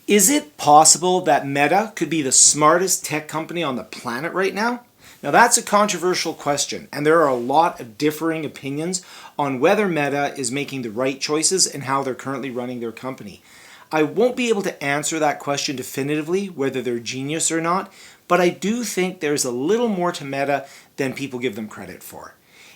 Is it possible that Meta could be the smartest tech company on the planet right now? Now that's a controversial question, and there are a lot of differing opinions on whether Meta is making the right choices and how they're currently running their company. I won't be able to answer that question definitively, whether they're genius or not, but I do think there's a little more to Meta than people give them credit for.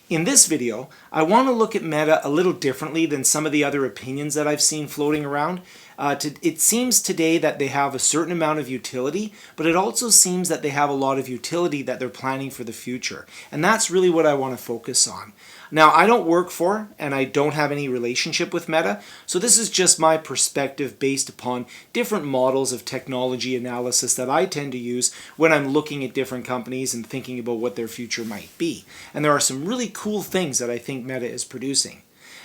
In this video, I want to look at Meta a little differently than some of the other opinions that I've seen floating around. It seems today that they have a certain amount of utility, but it also seems that they have a lot of utility that they're planning for the future. And that's really what I want to focus on. Now, I don't work for and I don't have any relationship with Meta, so this is just my perspective based upon different models of technology analysis that I tend to use when I'm looking at different companies and thinking about what their future might be. And there are some really cool things that I think Meta is producing.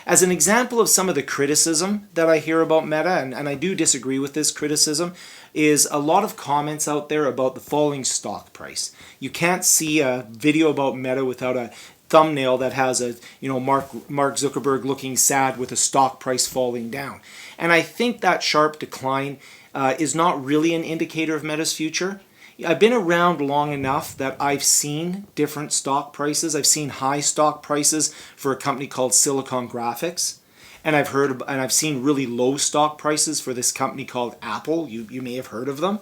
As an example of some of the criticism that I hear about Meta, and I do disagree with this criticism, is a lot of comments out there about the falling stock price. You can't see a video about Meta without a thumbnail that has a Mark Zuckerberg looking sad with a stock price falling down. And I think that sharp decline is not really an indicator of Meta's future. I've been around long enough that I've seen different stock prices. I've seen high stock prices for a company called Silicon Graphics. And I've seen really low stock prices for this company called Apple. You may have heard of them.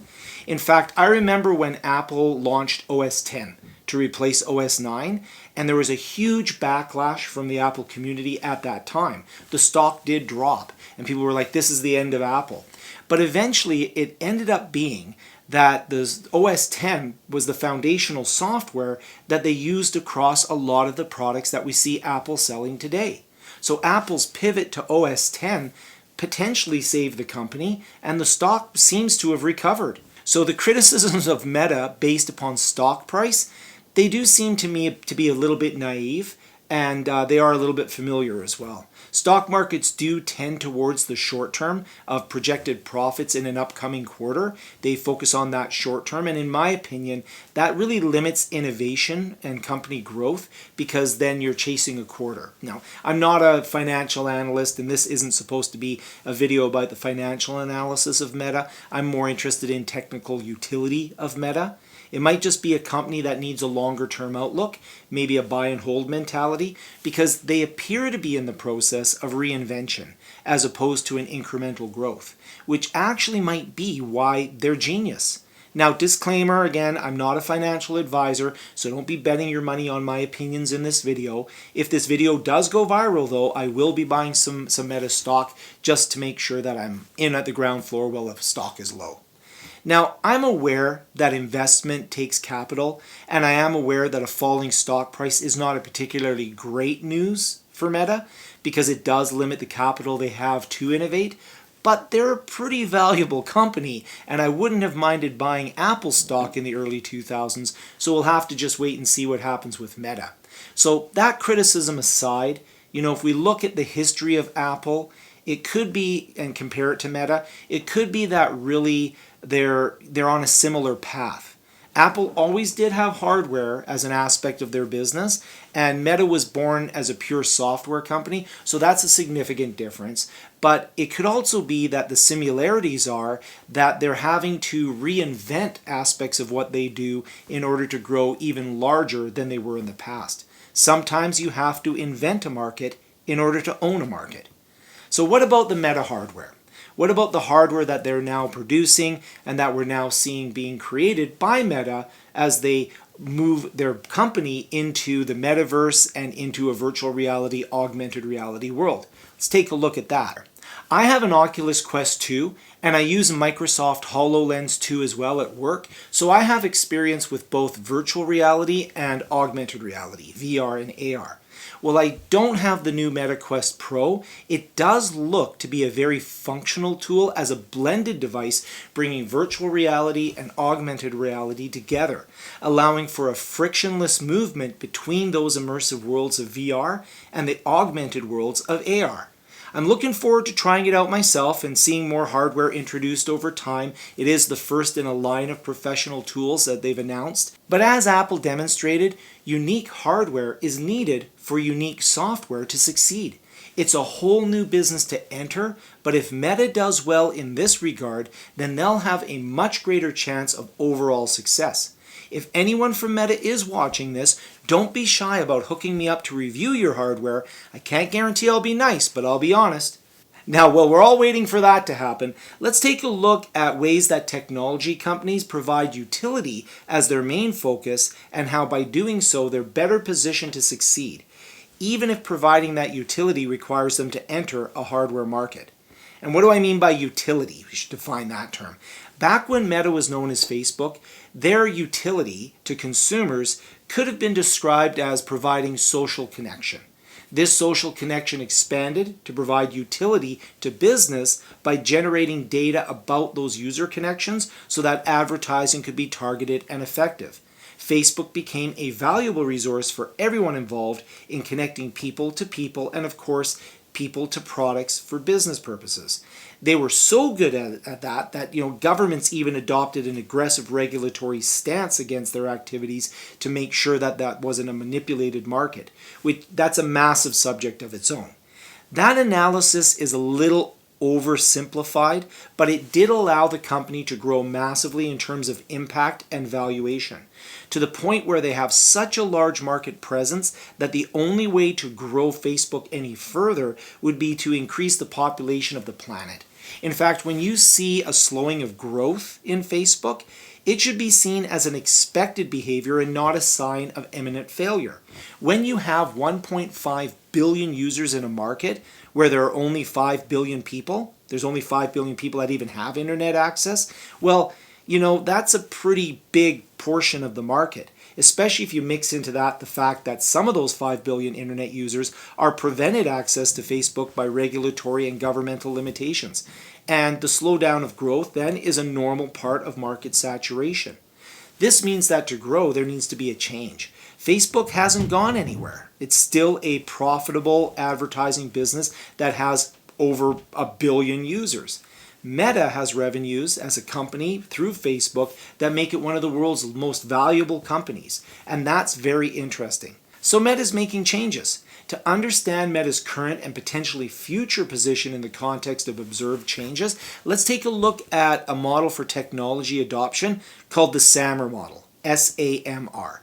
In fact, I remember when Apple launched OS X to replace OS 9, and there was a huge backlash from the Apple community at that time. The stock did drop, and people were like, this is the end of Apple. But eventually, it ended up being that the OS X was the foundational software that they used across a lot of the products that we see Apple selling today. So Apple's pivot to OS X potentially saved the company, and the stock seems to have recovered. So the criticisms of Meta based upon stock price, they do seem to me to be a little bit naive, and they are a little bit familiar as well. Stock markets do tend towards the short term of projected profits in an upcoming quarter. They focus on that short term, and in my opinion, that really limits innovation and company growth because then you're chasing a quarter. Now, I'm not a financial analyst, and this isn't supposed to be a video about the financial analysis of Meta. I'm more interested in technical utility of Meta. It might just be a company that needs a longer term outlook, maybe a buy and hold mentality, because they appear to be in the process of reinvention as opposed to an incremental growth, which actually might be why they're genius. Now, disclaimer again, I'm not a financial advisor, so don't be betting your money on my opinions in this video. If this video does go viral though, I will be buying some Meta stock just to make sure that I'm in at the ground floor while the stock is low. Now, I'm aware that investment takes capital, and I am aware that a falling stock price is not a particularly great news for Meta because it does limit the capital they have to innovate, but they're a pretty valuable company, and I wouldn't have minded buying Apple stock in the early 2000s, so we'll have to just wait and see what happens with Meta. So that criticism aside, if we look at the history of Apple, it could be, and compare it to Meta, it could be that really they're on a similar path. Apple always did have hardware as an aspect of their business, and Meta was born as a pure software company, so that's a significant difference. But it could also be that the similarities are that they're having to reinvent aspects of what they do in order to grow even larger than they were in the past. Sometimes you have to invent a market in order to own a market. So what about the Meta hardware? What about the hardware that they're now producing and that we're now seeing being created by Meta as they move their company into the metaverse and into a virtual reality, augmented reality world? Let's take a look at that. I have an Oculus Quest 2 and I use Microsoft HoloLens 2 as well at work, so I have experience with both virtual reality and augmented reality, VR and AR. While I don't have the new Meta Quest Pro, it does look to be a very functional tool as a blended device bringing virtual reality and augmented reality together, allowing for a frictionless movement between those immersive worlds of VR and the augmented worlds of AR. I'm looking forward to trying it out myself and seeing more hardware introduced over time. It is the first in a line of professional tools that they've announced. But as Apple demonstrated, unique hardware is needed for unique software to succeed. It's a whole new business to enter, but if Meta does well in this regard, then they'll have a much greater chance of overall success. If anyone from Meta is watching this, don't be shy about hooking me up to review your hardware. I can't guarantee I'll be nice, but I'll be honest. Now, while we're all waiting for that to happen, let's take a look at ways that technology companies provide utility as their main focus and how by doing so they're better positioned to succeed, even if providing that utility requires them to enter a hardware market. And what do I mean by utility? We should define that term. Back when Meta was known as Facebook, their utility to consumers could have been described as providing social connection. This social connection expanded to provide utility to business by generating data about those user connections so that advertising could be targeted and effective. Facebook became a valuable resource for everyone involved in connecting people to people and, of course, people to products for business purposes. They were so good at that governments even adopted an aggressive regulatory stance against their activities to make sure that that wasn't a manipulated market. That's a massive subject of its own. That analysis is a little oversimplified, but it did allow the company to grow massively in terms of impact and valuation, to the point where they have such a large market presence that the only way to grow Facebook any further would be to increase the population of the planet. In fact, when you see a slowing of growth in Facebook, it should be seen as an expected behavior and not a sign of imminent failure. When you have 1.5 billion users in a market where there are only 5 billion people, there's only 5 billion people that even have internet access, well, that's a pretty big portion of the market, especially if you mix into that the fact that some of those 5 billion internet users are prevented access to Facebook by regulatory and governmental limitations. And the slowdown of growth then is a normal part of market saturation. This means that to grow, there needs to be a change. Facebook hasn't gone anywhere. It's still a profitable advertising business that has over 1 billion users. Meta has revenues as a company through Facebook that make it one of the world's most valuable companies, and that's very interesting. So Meta is making changes. To understand Meta's current and potentially future position in the context of observed changes, let's take a look at a model for technology adoption called the SAMR model, SAMR.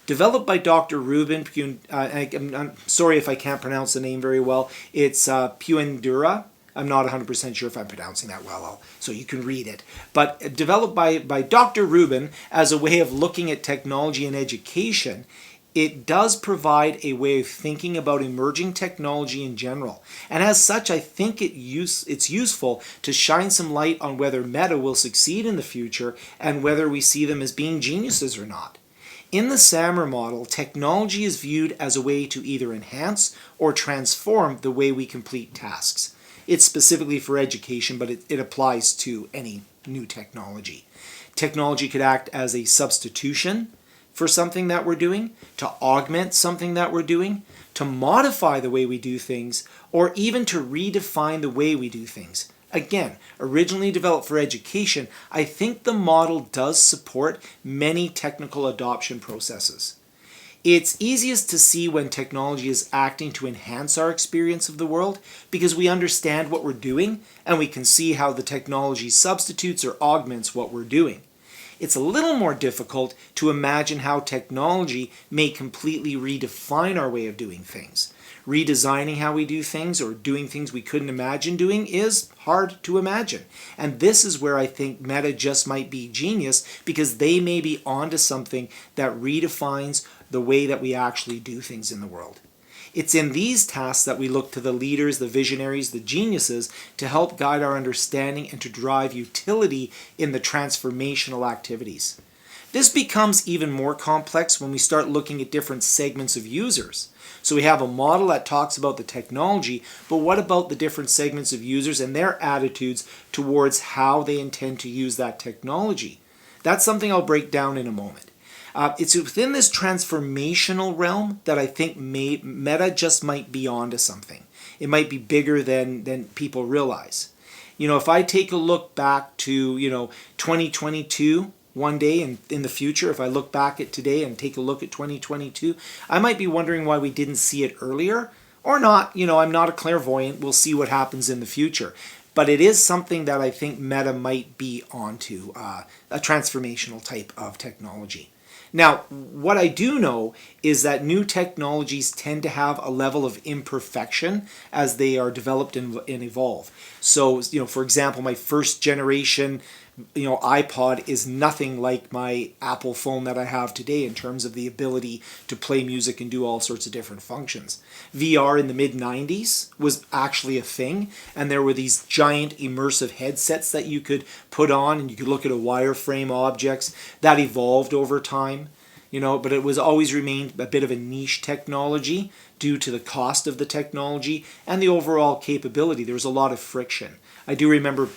Developed by Dr. Ruben, I'm sorry if I can't pronounce the name very well, it's Puendura. I'm not 100% sure if I'm pronouncing that well, so you can read it. But developed by Dr. Ruben as a way of looking at technology and education, it does provide a way of thinking about emerging technology in general. And as such, I think it's useful to shine some light on whether Meta will succeed in the future and whether we see them as being geniuses or not. In the SAMR model, technology is viewed as a way to either enhance or transform the way we complete tasks. It's specifically for education, but it applies to any new technology. Technology could act as a substitution for something that we're doing, to augment something that we're doing, to modify the way we do things, or even to redefine the way we do things. Again, originally developed for education, I think the model does support many technical adoption processes. It's easiest to see when technology is acting to enhance our experience of the world because we understand what we're doing and we can see how the technology substitutes or augments what we're doing. It's a little more difficult to imagine how technology may completely redefine our way of doing things. Redesigning how we do things or doing things we couldn't imagine doing is hard to imagine. And this is where I think Meta just might be genius because they may be onto something that redefines the way that we actually do things in the world. It's in these tasks that we look to the leaders, the visionaries, the geniuses to help guide our understanding and to drive utility in the transformational activities. This becomes even more complex when we start looking at different segments of users. So we have a model that talks about the technology, but what about the different segments of users and their attitudes towards how they intend to use that technology? That's something I'll break down in a moment. It's within this transformational realm that I think Meta just might be onto something. It might be bigger than people realize. If I take a look back to, 2022, one day in the future, if I look back at today and take a look at 2022, I might be wondering why we didn't see it earlier, or not. I'm not a clairvoyant. We'll see what happens in the future. But it is something that I think Meta might be onto, a transformational type of technology. Now, what I do know is that new technologies tend to have a level of imperfection as they are developed and evolve. So, for example, my first generation iPod is nothing like my Apple phone that I have today in terms of the ability to play music and do all sorts of different functions. VR in the mid-90s was actually a thing, and there were these giant immersive headsets that you could put on, and you could look at a wireframe objects. That evolved over time, but it was always remained a bit of a niche technology due to the cost of the technology and the overall capability. There was a lot of friction. I do remember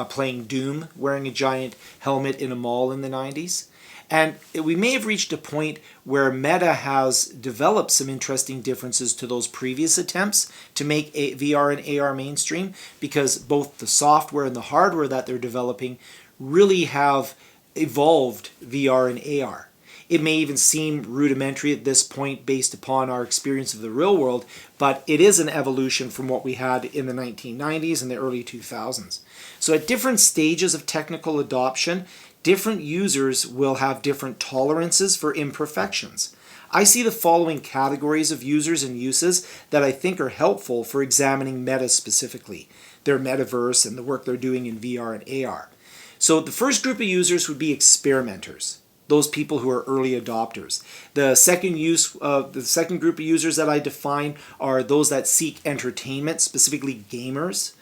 playing Doom wearing a giant helmet in a mall in the 90s. And we may have reached a point where Meta has developed some interesting differences to those previous attempts to make VR and AR mainstream, because both the software and the hardware that they're developing really have evolved VR and AR. It may even seem rudimentary at this point based upon our experience of the real world, but it is an evolution from what we had in the 1990s and the early 2000s. So at different stages of technical adoption, different users will have different tolerances for imperfections. I see the following categories of users and uses that I think are helpful for examining Meta specifically, their Metaverse and the work they're doing in VR and AR. So the first group of users would be experimenters, those people who are early adopters. The second group of users that I define are those that seek entertainment, specifically gamers.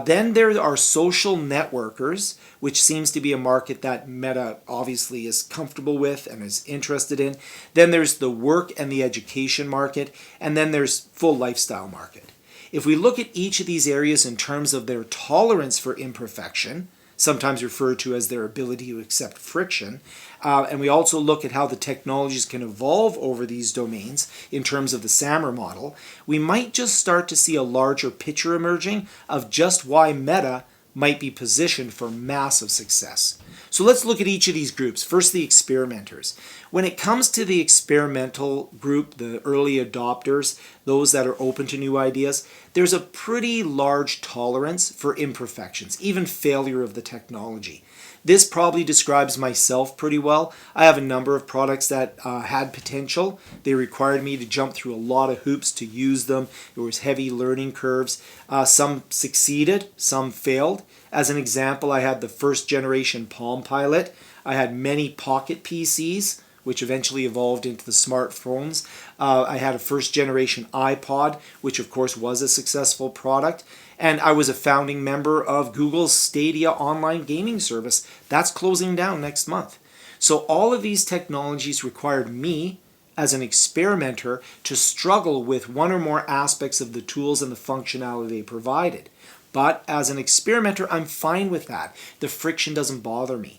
Then there are social networkers, which seems to be a market that Meta obviously is comfortable with and is interested in. Then there's the work and the education market, and then there's full lifestyle market. If we look at each of these areas in terms of their tolerance for imperfection, sometimes referred to as their ability to accept friction. And we also look at how the technologies can evolve over these domains in terms of the SAMR model. We might just start to see a larger picture emerging of just why Meta might be positioned for massive success. So let's look at each of these groups. First, the experimenters. When it comes to the experimental group, the early adopters, those that are open to new ideas, there's a pretty large tolerance for imperfections, even failure of the technology. This probably describes myself pretty well. I have a number of products that had potential. They required me to jump through a lot of hoops to use them. There was heavy learning curves. Some succeeded, some failed. As an example, I had the first generation Palm Pilot. I had many pocket PCs, which eventually evolved into the smartphones. I had a first generation iPod, which of course was a successful product. And I was a founding member of Google's Stadia online gaming service. That's closing down next month. So all of these technologies required me, as an experimenter, to struggle with one or more aspects of the tools and the functionality they provided. But as an experimenter, I'm fine with that. The friction doesn't bother me.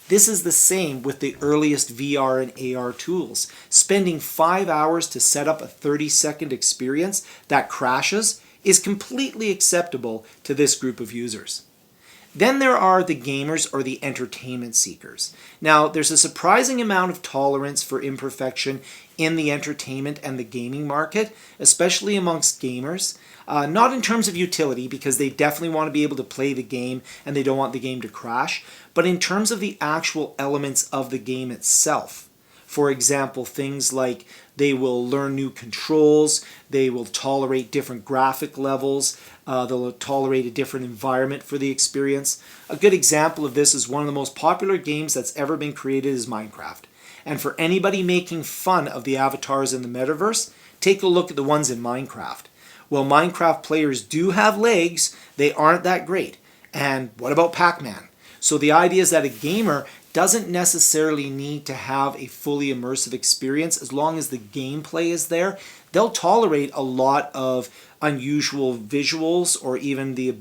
This is the same with the earliest VR and AR tools. Spending 5 hours to set up a 30-second experience that crashes is completely acceptable to this group of users. Then there are the gamers or the entertainment seekers. Now, there's a surprising amount of tolerance for imperfection in the entertainment and the gaming market, especially amongst gamers. Not in terms of utility, because they definitely want to be able to play the game and they don't want the game to crash, but in terms of the actual elements of the game itself. For example, things like they will learn new controls, they will tolerate different graphic levels, they'll tolerate a different environment for the experience. A good example of this is one of the most popular games that's ever been created is Minecraft. And for anybody making fun of the avatars in the metaverse, take a look at the ones in Minecraft. Well, Minecraft players do have legs, they aren't that great. And what about Pac-Man? So the idea is that a gamer doesn't necessarily need to have a fully immersive experience. As long as the gameplay is there, they'll tolerate a lot of unusual visuals or even the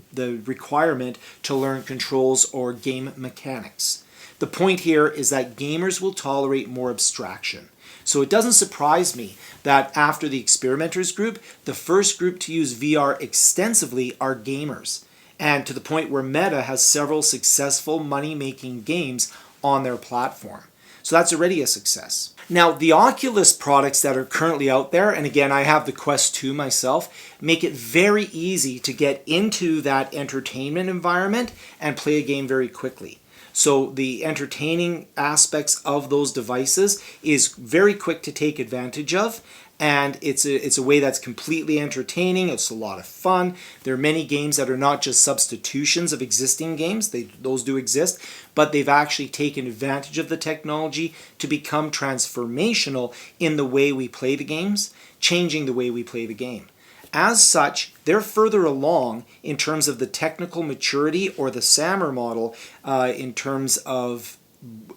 requirement to learn controls or game mechanics. The point here is that gamers will tolerate more abstraction. So it doesn't surprise me that after the experimenters group, the first group to use VR extensively are gamers. And to the point where Meta has several successful money-making games on their platform. So that's already a success. Now, the Oculus products that are currently out there, and again, I have the Quest 2 myself, make it very easy to get into that entertainment environment and play a game very quickly. So the entertaining aspects of those devices is very quick to take advantage of, and it's a way that's completely entertaining. It's a lot of fun. There are many games that are not just substitutions of existing games. Those do exist, but they've actually taken advantage of the technology to become transformational in the way we play the games, changing the way we play the game. As such, they're further along in terms of the technical maturity or the SAMR model in terms of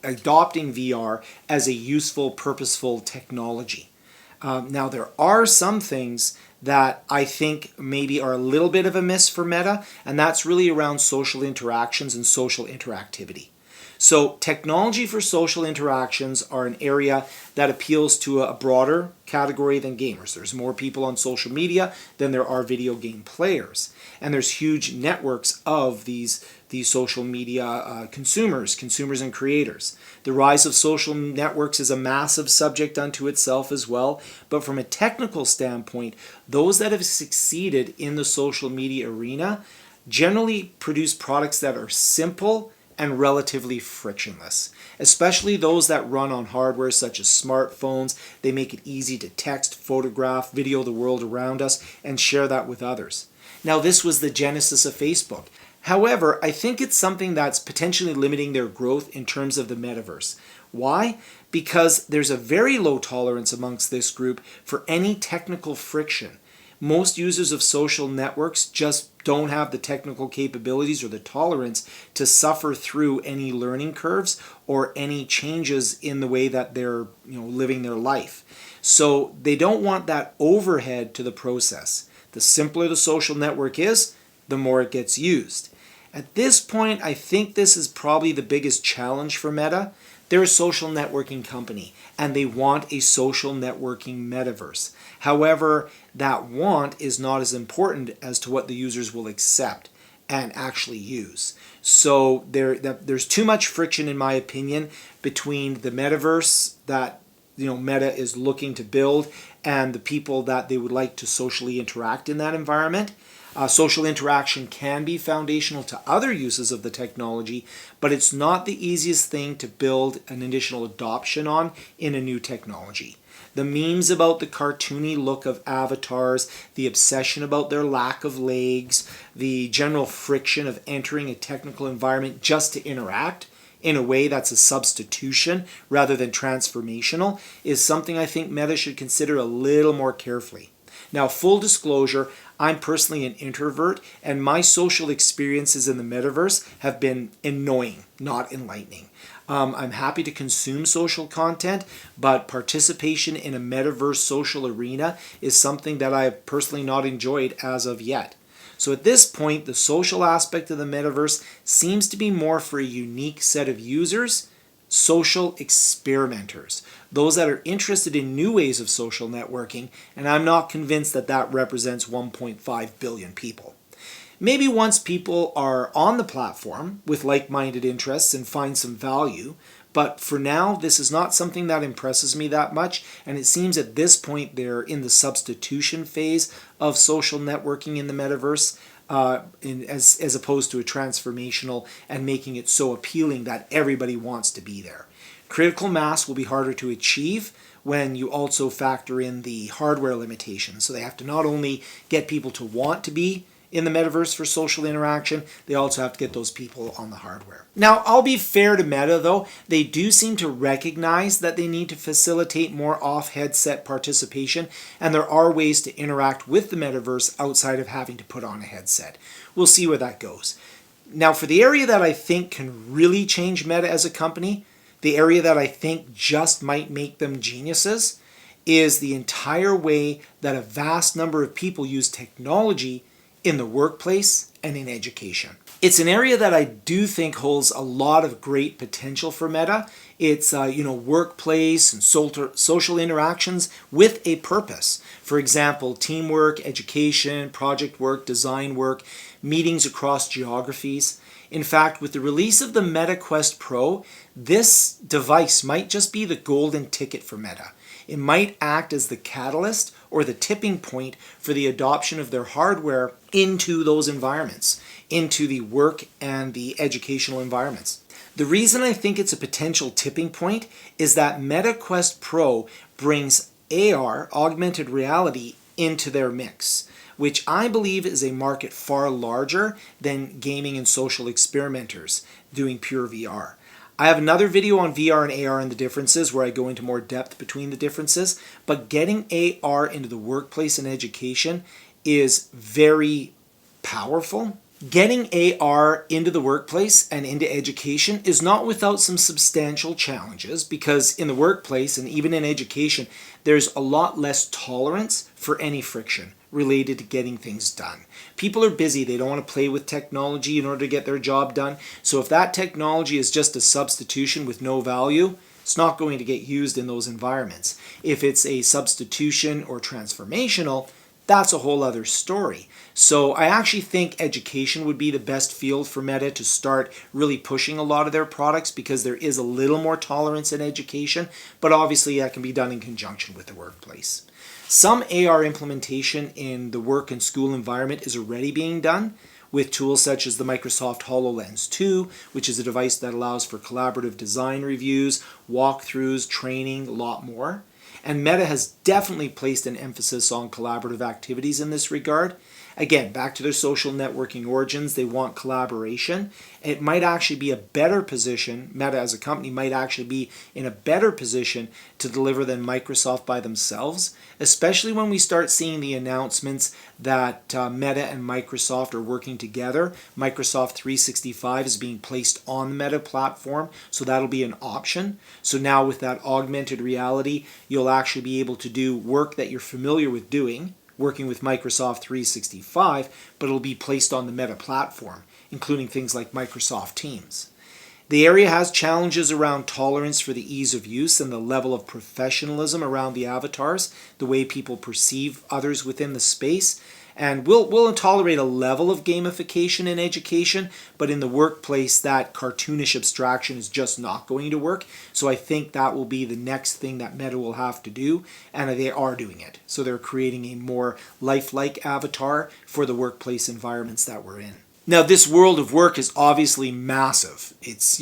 adopting VR as a useful, purposeful technology. Now, there are some things that I think maybe are a little bit of a miss for Meta, and that's really around social interactions and social interactivity. So technology for social interactions are an area that appeals to a broader category than gamers. There's more people on social media than there are video game players. And there's huge networks of these social media consumers and creators. The rise of social networks is a massive subject unto itself as well. But from a technical standpoint, those that have succeeded in the social media arena generally produce products that are simple and relatively frictionless, especially those that run on hardware such as smartphones. They make it easy to text, photograph, video the world around us, and share that with others. Now, this was the genesis of Facebook. However, I think it's something that's potentially limiting their growth in terms of the metaverse. Why? Because there's a very low tolerance amongst this group for any technical friction. Most users of social networks just don't have the technical capabilities or the tolerance to suffer through any learning curves or any changes in the way that they're living their life. So they don't want that overhead to the process. The simpler the social network is, the more it gets used. At this point, I think this is probably the biggest challenge for Meta. They're a social networking company, and they want a social networking metaverse. However, that want is not as important as to what the users will accept and actually use. So there's too much friction, in my opinion, between the metaverse that Meta is looking to build and the people that they would like to socially interact in that environment. Social interaction can be foundational to other uses of the technology, but it's not the easiest thing to build an initial adoption on in a new technology. The memes about the cartoony look of avatars, the obsession about their lack of legs, the general friction of entering a technical environment just to interact in a way that's a substitution rather than transformational is something I think Meta should consider a little more carefully. Now, full disclosure, I'm personally an introvert, and my social experiences in the metaverse have been annoying, not enlightening. I'm happy to consume social content, but participation in a metaverse social arena is something that I have personally not enjoyed as of yet. So at this point, the social aspect of the metaverse seems to be more for a unique set of users, social experimenters, those that are interested in new ways of social networking, and I'm not convinced that that represents 1.5 billion people. Maybe once people are on the platform with like-minded interests and find some value, but for now, this is not something that impresses me that much, and it seems at this point they're in the substitution phase of social networking in the metaverse, as opposed to a transformational and making it so appealing that everybody wants to be there. Critical mass will be harder to achieve when you also factor in the hardware limitations. So they have to not only get people to want to be in the metaverse for social interaction, they also have to get those people on the hardware. Now, I'll be fair to Meta though, they do seem to recognize that they need to facilitate more off-headset participation, and there are ways to interact with the metaverse outside of having to put on a headset. We'll see where that goes. Now, for the area that I think can really change Meta as a company, the area that I think just might make them geniuses, is the entire way that a vast number of people use technology in the workplace and in education. It's an area that I do think holds a lot of great potential for Meta. It's workplace and social interactions with a purpose. For example, teamwork, education, project work, design work, meetings across geographies. In fact, with the release of the Meta Quest Pro, this device might just be the golden ticket for Meta. It might act as the catalyst or the tipping point for the adoption of their hardware into those environments, into the work and the educational environments. The reason I think it's a potential tipping point is that Meta Quest Pro brings AR, augmented reality, into their mix, which I believe is a market far larger than gaming and social experimenters doing pure VR. I have another video on VR and AR and the differences where I go into more depth between the differences, but getting AR into the workplace and education is very powerful. Getting AR into the workplace and into education is not without some substantial challenges, because in the workplace and even in education, there's a lot less tolerance for any friction related to getting things done. People are busy. They don't want to play with technology in order to get their job done. So if that technology is just a substitution with no value, it's not going to get used in those environments. If it's a substitution or transformational, that's a whole other story. So I actually think education would be the best field for Meta to start really pushing a lot of their products, because there is a little more tolerance in education, but obviously that can be done in conjunction with the workplace. Some AR implementation in the work and school environment is already being done with tools such as the Microsoft HoloLens 2, which is a device that allows for collaborative design reviews, walkthroughs, training, a lot more. And Meta has definitely placed an emphasis on collaborative activities in this regard. Again, back to their social networking origins, they want collaboration. It might actually be a better position, Meta as a company might actually be in a better position to deliver than Microsoft by themselves, especially when we start seeing the announcements that Meta and Microsoft are working together. Microsoft 365 is being placed on the Meta platform, so that'll be an option. So now with that augmented reality, you'll actually be able to do work that you're familiar with doing, working with Microsoft 365, but it'll be placed on the Meta platform, including things like Microsoft Teams. The area has challenges around tolerance for the ease of use and the level of professionalism around the avatars, the way people perceive others within the space. And we'll tolerate a level of gamification in education, but in the workplace, that cartoonish abstraction is just not going to work. So I think that will be the next thing that Meta will have to do, and they are doing it. So they're creating a more lifelike avatar for the workplace environments that we're in. Now, this world of work is obviously massive. It's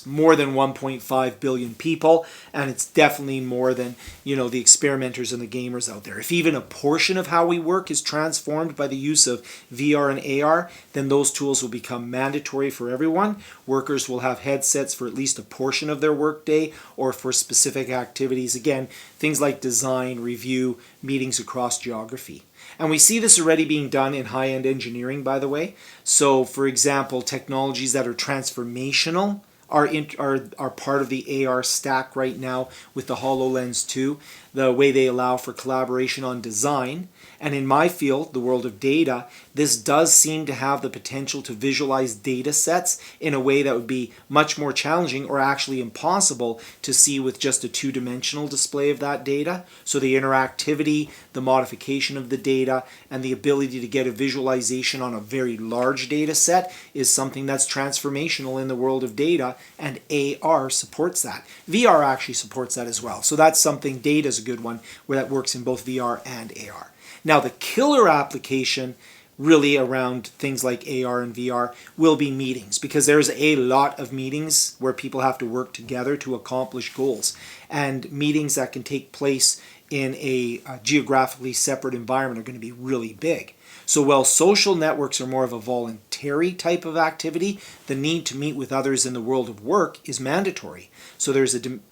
more than 1.5 billion people, and it's definitely more than, the experimenters and the gamers out there. If even a portion of how we work is transformed by the use of VR and AR, then those tools will become mandatory for everyone. Workers will have headsets for at least a portion of their workday or for specific activities. Again, things like design, review, meetings across geography. And we see this already being done in high-end engineering, by the way. So, for example, technologies that are transformational are part of the AR stack right now with the HoloLens 2, the way they allow for collaboration on design. And in my field, the world of data, this does seem to have the potential to visualize data sets in a way that would be much more challenging or actually impossible to see with just a two-dimensional display of that data. So the interactivity, the modification of the data, and the ability to get a visualization on a very large data set is something that's transformational in the world of data, and AR supports that. VR actually supports that as well. So that's something, data is a good one, where that works in both VR and AR. Now, the killer application really around things like AR and VR will be meetings, because there's a lot of meetings where people have to work together to accomplish goals, and meetings that can take place in a geographically separate environment are going to be really big. So while social networks are more of a voluntary type of activity, the need to meet with others in the world of work is mandatory. So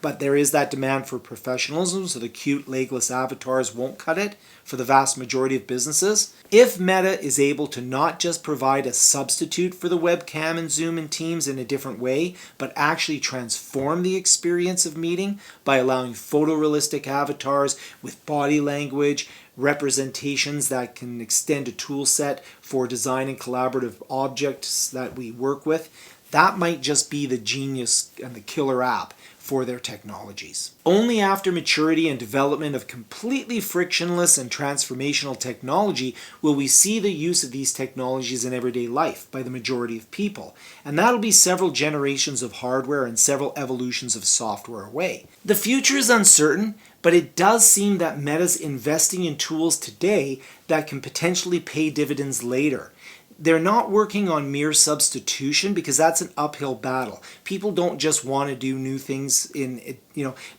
but there is that demand for professionalism, so the cute legless avatars won't cut it for the vast majority of businesses. If Meta is able to not just provide a substitute for the webcam and Zoom and Teams in a different way, but actually transform the experience of meeting by allowing photorealistic avatars with body language, representations that can extend a tool set for design and collaborative objects that we work with, that might just be the genius and the killer app for their technologies. Only after maturity and development of completely frictionless and transformational technology will we see the use of these technologies in everyday life by the majority of people, and that'll be several generations of hardware and several evolutions of software away. The future is uncertain, but it does seem that Meta's investing in tools today that can potentially pay dividends later. They're not working on mere substitution because that's an uphill battle. People don't just want to do new things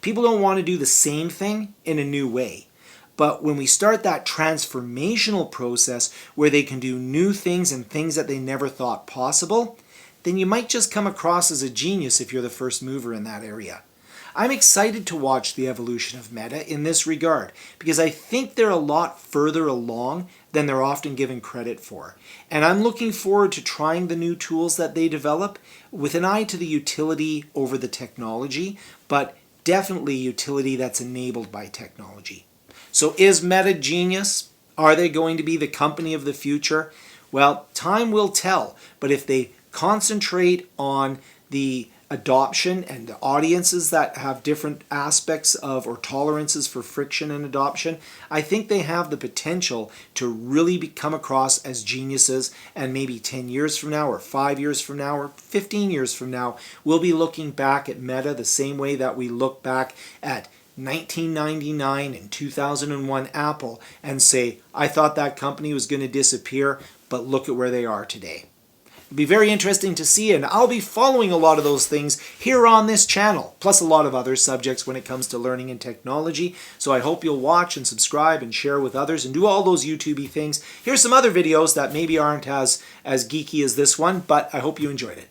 people don't want to do the same thing in a new way. But when we start that transformational process where they can do new things and things that they never thought possible, then you might just come across as a genius if you're the first mover in that area. I'm excited to watch the evolution of Meta in this regard because I think they're a lot further along than they're often given credit for. And I'm looking forward to trying the new tools that they develop with an eye to the utility over the technology, but definitely utility that's enabled by technology. So is Meta genius? Are they going to be the company of the future? Well, time will tell, but if they concentrate on the adoption and the audiences that have different aspects of or tolerances for friction and adoption, I think they have the potential to really come across as geniuses, and maybe 10 years from now or 5 years from now or 15 years from now, we'll be looking back at Meta the same way that we look back at 1999 and 2001 Apple and say, I thought that company was going to disappear, but look at where they are today. It'll be very interesting to see, and I'll be following a lot of those things here on this channel, plus a lot of other subjects when it comes to learning and technology. So I hope you'll watch and subscribe and share with others and do all those YouTube-y things. Here's some other videos that maybe aren't as geeky as this one, but I hope you enjoyed it.